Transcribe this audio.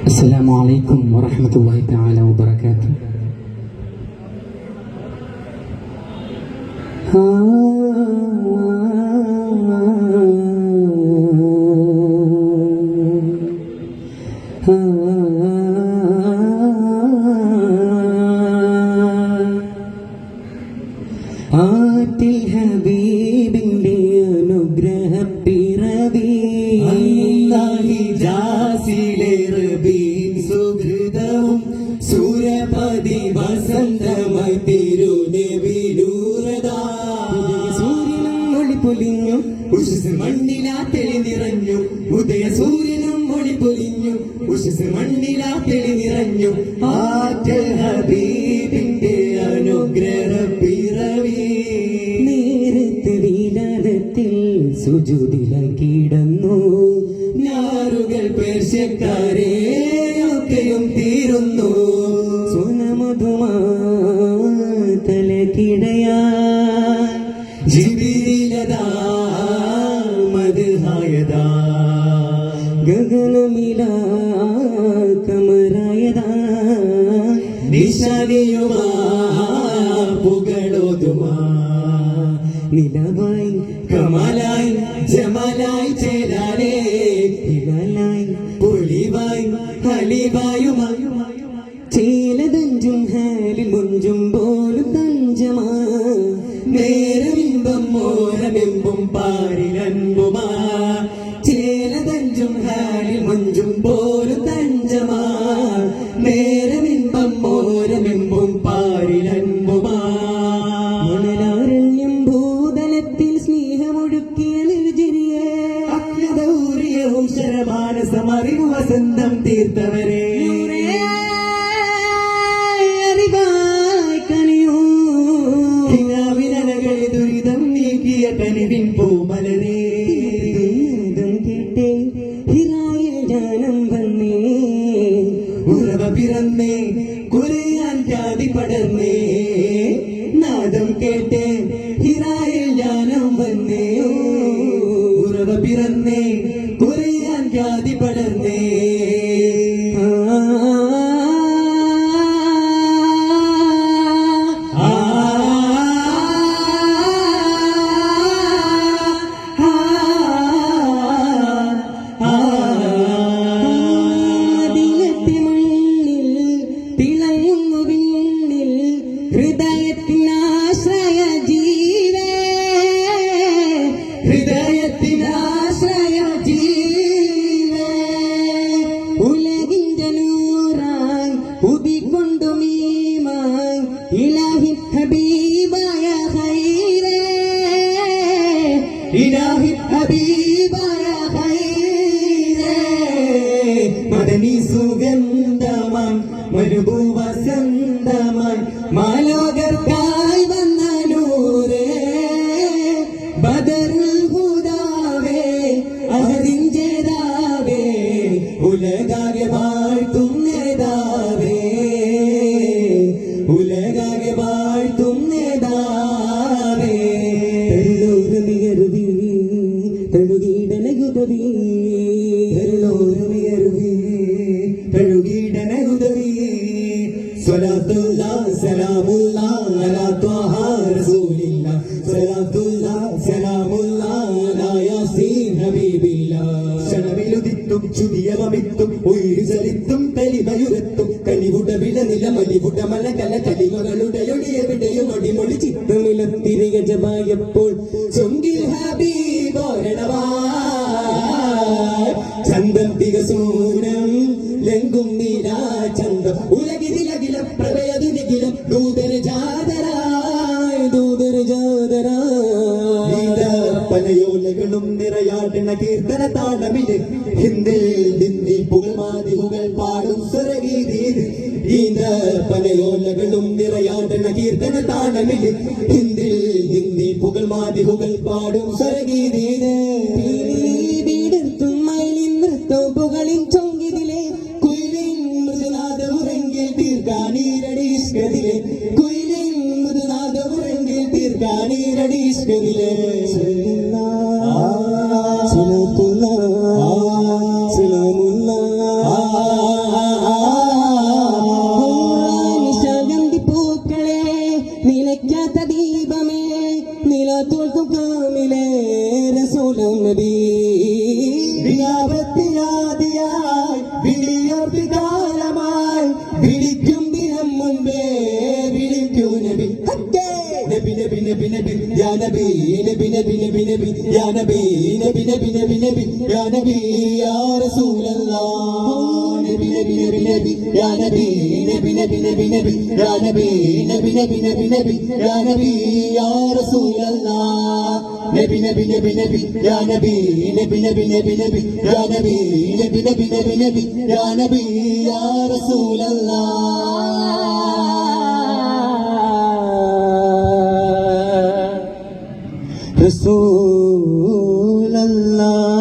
السلام عليكم ورحمة الله تعالى وبركاته. ആറ്റിൽ ഹബീബിന്റെ അനുഗ്രഹപ്പിറവി സുഹൃതവും സൂര്യപതി വസന്തമായി തിരുനബിരൂരതാ സൂര്യനും ഒളിപ്പൊലിഞ്ഞു ഉഷസ് മണ്ണിലാ തെളി നിറഞ്ഞു ഉദയ സൂര്യനും ഒളിപ്പൊലിഞ്ഞു ഉഷസ് മണ്ണിലാ തെളി നിറഞ്ഞു ആറ്റൽ ഹബീബിന്റെ അനുഗ്രഹപ്പിറവി നേരത്തെ വിലാദത്തിൽ സുജൂദിലായി കിടന്നു ഞാറുകൾ പേർഷ്യക്കാരെയൊക്കെയും തീരുന്നു സുനമധുമാ തലക്കിടയാ ജിബിരിലതാ മദ്ഹായതാ ഗഗനമിലാ കമറായതാ നിശാനിയുമാ പുകളോതുമാ നിലവായി കമലായി ജമലായി ചേലാലേ ഹിലാലായി പൊലിവായി ഹലിവായുമായി ചേലതഞ്ചും ഹാലിൽ മുഞ്ചും പോലും തഞ്ചമാ നേരമിമ്പം മോരമെമ്പും പാരിലൻപുമാ ചേലതഞ്ചും ഹാലിൽ മുഞ്ചും പോലും തഞ്ചമാ നേരമിമ്പം മോരമെമ്പും പാരിലൻപുമാ മണലാരണ്യം ഭൂതലത്തിൽ സ്നേഹമൊഴുക്കിയ നിർജരിയെ അജ്ഞതൗര്യവും ശരമാനസമറിവ് വസന്തം തീർത്തവരെ അറിവായി കനിയൂ ഹിനാവിനകളെ ദുരിതം നീക്കിയ കനിവിൻ പൂമലരേ കേട്ടേ ഹിറായിൽ ജ്ഞാനം വന്നേ ഉറവ പിറന്നേ കുരയാൻ ജാതി പടർന്നേ നാദം കേട്ടേ ഹിറായിൽ ജ്ഞാനം വന്നേ ഉറവ പിറന്നേ കുരയാൻ ജാതി പടർന്നേ ഹൃദയത്തിനാശ്രയ ജീവേ ഹൃദയത്തിനാശ്രയ ജീവേ ഉലകിന്റെ നൂറായി ഉദിക്കൊണ്ടു മീമായി ഇലാഹി ഹബീബായ ഖൈറേ ഇലാഹി ഹബീബായ ഖൈറേ മദനി സുഗന്ധമായി മരുഭൂ വസന്തമായി മാലോകർക്കായി വന്ന നൂറേ ബദറുൽ ഹുദാവേ അഹദിൻ ജേതാവേ ഉലകാകെ വാഴ്ത്തും നേതാവേ ഉലകാകെ വാഴ്ത്തും നേതാവേ തെരുളോരുമിയരുവി തെഴുകീടനകുതവി തെരുളോരുമിയരുവി തെഴുകീടനകുതവി സ്വലാത്തുല്ലാഹ് സലാമുല്ലാഹ് അലാ ത്വഹ റസൂലില്ലാഹ് സ്വലാത്തുല്ലാഹ് സലാമുല്ലാഹ് അലാ യാസീൻ ഹബീബില്ലാഹ് ശനവിലുദിത്തും ചുതിയവമിത്തും ഉയിരു ചലിത്തും കലിമയുരത്തും കനിവുട വിളനില മലിവുട മലകല കലിമകളുടെ ഒടിയെവിടെയും അടിമൊഴി ചിത്തമിലത്തിരി ഗജമായപ്പോൾ ചൊങ്കിൽ ഹബീബോരണവാ ചന്തം തികസൂനം ലംഘും നീലാ ചന്തം ഉലകിതിലകിലം പ്രഭയതുനികിലം ദൂതരജാതരായ് പലയോലകളും നിറയാട്ടണ കീർത്തന താളമില് ഹിന്ദിൽ ദിന്നി പുകൾമാതികൾ പാടും സ്വരഗീതീത് ഈന്ത പലയോലകളും നിറയാട്ടണ കീർത്തന താളമില് ഹിന്ദിൽ ദിന്നി പുകൾമാതികൾ പാടും സ്വരഗീതീത് പുകളിൻ ചൊങ്കിതിലെ കുയിലിൻ മൃദുനാദമുറങ്കിൽ തീർക്കാനീരടീഷ്കതിലെ കുയിലിൻ മൃദുനാദമുറങ്കിൽ തീർക്കാനീരടീഷ്കതിലെ തീർത്ത ദീപമേ നില തോൽക്കും കാമിലേ റസൂലും നബി വിലാപത്തിലാദിയായി വിളിയോർത്തി കാലമായി വിളിക്കും ദിനം മുൻപേ വിളിക്കൂ നബി നബി നബി നബി നബി യാ നബി നബി നബി നബി നബി യാ നബി നബി നബി നബി നബി യാ നബി യാ റസൂലല്ലാഹ് നബി നബി നബി നബി യാ നബി നബി നബി നബി നബി യാ നബി നബി നബി നബി നബി യാ നബി യാ റസൂലല്ലാഹ് നബി നബി നബി നബി യാ നബി നബി നബി നബി നബി യാ നബി നബി നബി നബി നബി യാ നബി യാ റസൂലല്ലാഹ് റസൂലല്ലാഹ്